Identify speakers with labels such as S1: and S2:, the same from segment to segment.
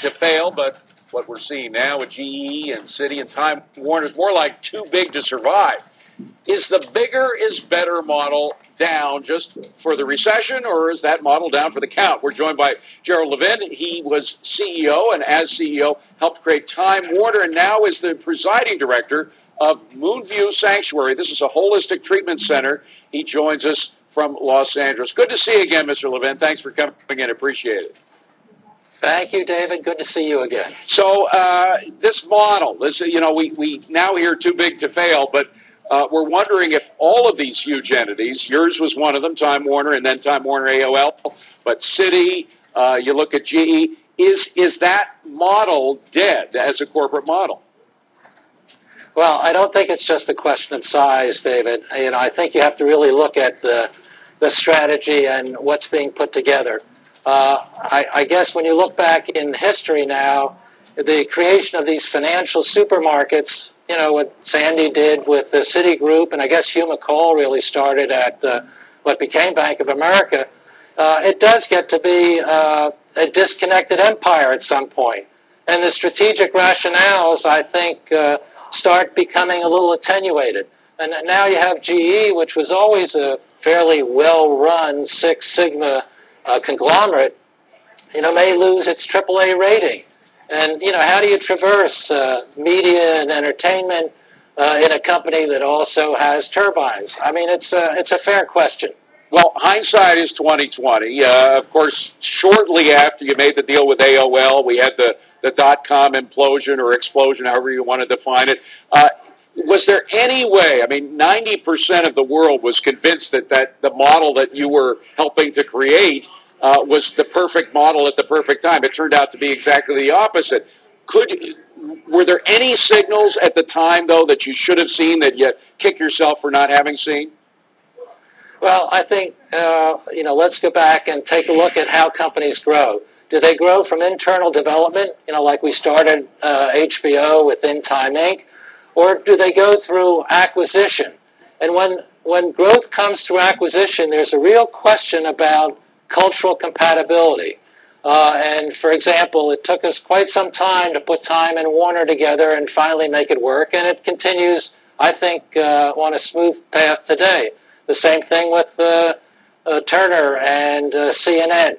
S1: to fail, but what we're seeing now with GE and Citi and Time Warner is more like too big to survive. Is the bigger is better model down just for the recession, or is that model down for the count? We're joined by Gerald Levin. He was CEO, and as CEO, helped create Time Warner, and now is the presiding director of Moonview Sanctuary. This is a holistic treatment center. He joins us from Los Angeles. Good to see you again, Mr. Levin. Thanks for coming in. Appreciate it.
S2: Thank you, David. Good to see you again.
S1: So this model, we now hear too big to fail, but we're wondering if all of these huge entities, yours was one of them, Time Warner, and then Time Warner AOL, but Citi, you look at GE, is that model dead as a corporate model?
S2: Well, I don't think it's just a question of size, David. I think you have to really look at the strategy and what's being put together. I guess when you look back in history now, the creation of these financial supermarkets, what Sandy did with the Citigroup, and I guess Hugh McCall really started at what became Bank of America, it does get to be a disconnected empire at some point. And the strategic rationales, I think, start becoming a little attenuated. And now you have GE, which was always a fairly well-run Six Sigma conglomerate, may lose its AAA rating. And, how do you traverse media and entertainment in a company that also has turbines? I mean, it's a fair question.
S1: Well, hindsight is 2020. Of course, shortly after you made the deal with AOL, we had the dot-com implosion or explosion, however you want to define it. Was there any way, 90% of the world was convinced that the model that you were helping to create was the perfect model at the perfect time. It turned out to be exactly the opposite. Were there any signals at the time, though, that you should have seen that you kick yourself for not having seen?
S2: Well, I think, let's go back and take a look at how companies grow. Do they grow from internal development, like we started HBO within Time Inc., or do they go through acquisition? And when growth comes through acquisition, there's a real question about cultural compatibility. And for example, it took us quite some time to put Time and Warner together and finally make it work, and it continues, I think, on a smooth path today. The same thing with Turner and CNN.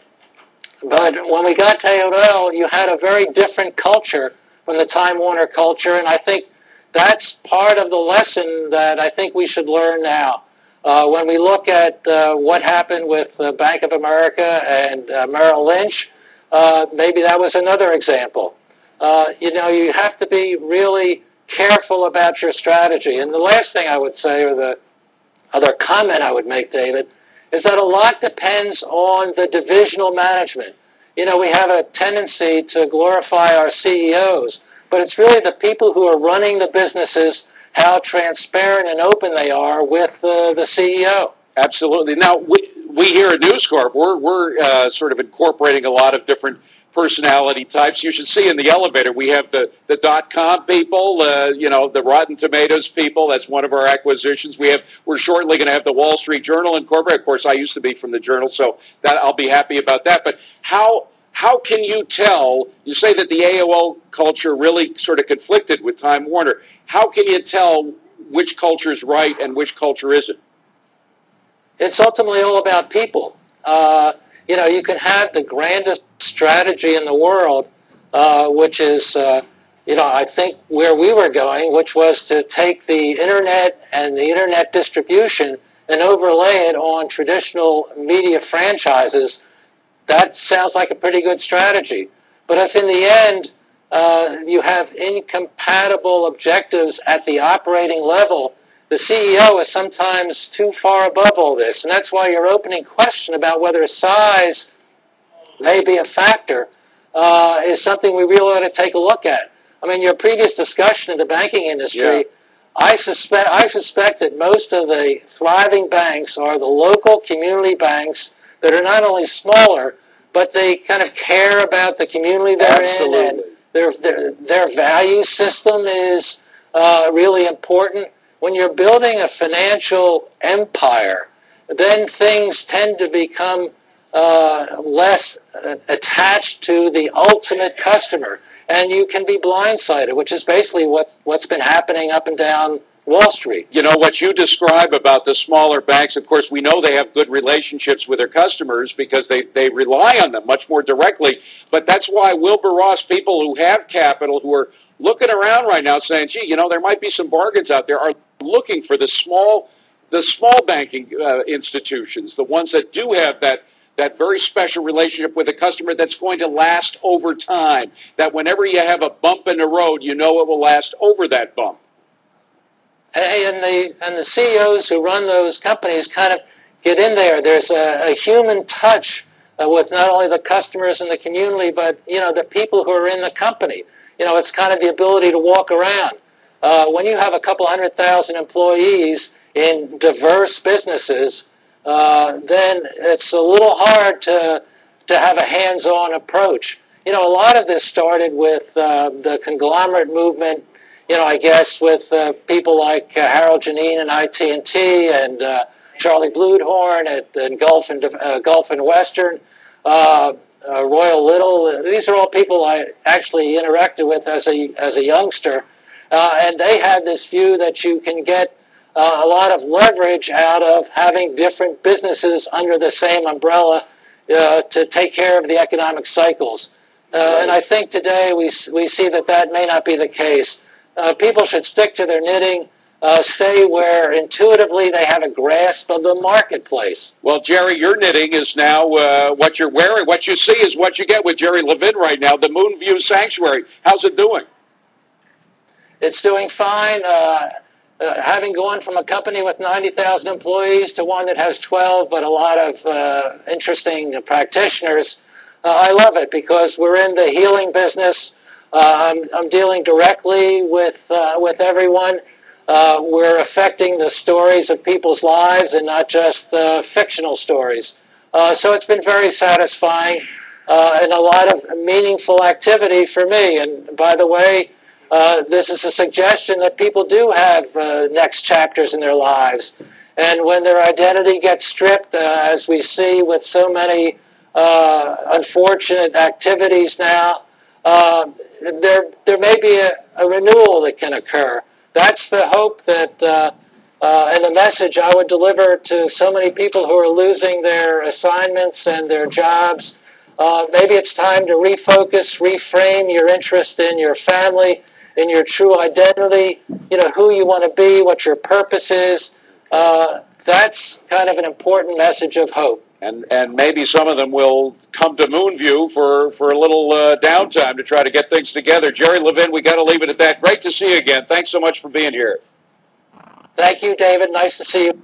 S2: But when we got to AOL, you had a very different culture from the Time Warner culture, and I think that's part of the lesson that I think we should learn now. When we look at what happened with Bank of America and Merrill Lynch, maybe that was another example. You have to be really careful about your strategy. And the last thing I would say, or the other comment I would make, David, is that a lot depends on the divisional management. We have a tendency to glorify our CEOs, but it's really the people who are running the businesses, how transparent and open they are with the CEO.
S1: Absolutely. Now, we here at News Corp, we're sort of incorporating a lot of different personality types. You should see in the elevator, we have the dot-com people, the Rotten Tomatoes people. That's one of our acquisitions. We're shortly going to have the Wall Street Journal incorporated. Of course, I used to be from the Journal, so that I'll be happy about that. But how can you tell? You say that the AOL culture really sort of conflicted with Time Warner. How can you tell which culture is right and which culture isn't?
S2: It's ultimately all about people. You can have the grandest strategy in the world, which is, I think where we were going, which was to take the Internet and the Internet distribution and overlay it on traditional media franchises. That sounds like a pretty good strategy. But if in the end you have incompatible objectives at the operating level, the CEO is sometimes too far above all this. And that's why your opening question about whether size may be a factor is something we really ought to take a look at. Your previous discussion of the banking industry, yeah. I suspect that most of the thriving banks are the local community banks that are not only smaller, but they kind of care about the community they're
S1: Absolutely.
S2: in, and their value system is really important. When you're building a financial empire, then things tend to become less attached to the ultimate customer, and you can be blindsided, which is basically what's been happening up and down Wall Street.
S1: You know, what you describe about the smaller banks, of course, we know they have good relationships with their customers because they rely on them much more directly. But that's why Wilbur Ross, people who have capital, who are looking around right now saying, gee, you know, there might be some bargains out there, are looking for the small banking institutions, the ones that do have that very special relationship with a customer that's going to last over time, that whenever you have a bump in the road, you know it will last over that bump.
S2: Hey, and the CEOs who run those companies kind of get in there. There's a human touch with not only the customers and the community, but, you know, the people who are in the company. You know, it's kind of the ability to walk around. When you have a couple 100,000 employees in diverse businesses, then it's a little hard to have a hands-on approach. You know, a lot of this started with the conglomerate movement, you know, I guess with people like Harold Janine and IT&T and Charlie Bluedhorn at Gulf and Western, Royal Little. These are all people I actually interacted with as a youngster, and they had this view that you can get a lot of leverage out of having different businesses under the same umbrella to take care of the economic cycles. And I think today we see that may not be the case. People should stick to their knitting, stay where intuitively they have a grasp of the marketplace.
S1: Well, Jerry, your knitting is now what you're wearing. What you see is what you get with Jerry Levin right now, the Moonview Sanctuary. How's it doing?
S2: It's doing fine. Having gone from a company with 90,000 employees to one that has 12, but a lot of interesting practitioners, I love it because we're in the healing business. I'm dealing directly with everyone. We're affecting the stories of people's lives and not just fictional stories. So it's been very satisfying and a lot of meaningful activity for me. And by the way, this is a suggestion that people do have next chapters in their lives. And when their identity gets stripped, as we see with so many unfortunate activities now, there may be a renewal that can occur. That's the hope that, and the message I would deliver to so many people who are losing their assignments and their jobs. Maybe it's time to refocus, reframe your interest in your family, in your true identity, you know, who you want to be, what your purpose is. That's kind of an important message of hope.
S1: And maybe some of them will come to Moonview for a little downtime to try to get things together. Jerry Levin, we got to leave it at that. Great to see you again. Thanks so much for being here.
S2: Thank you, David. Nice to see you.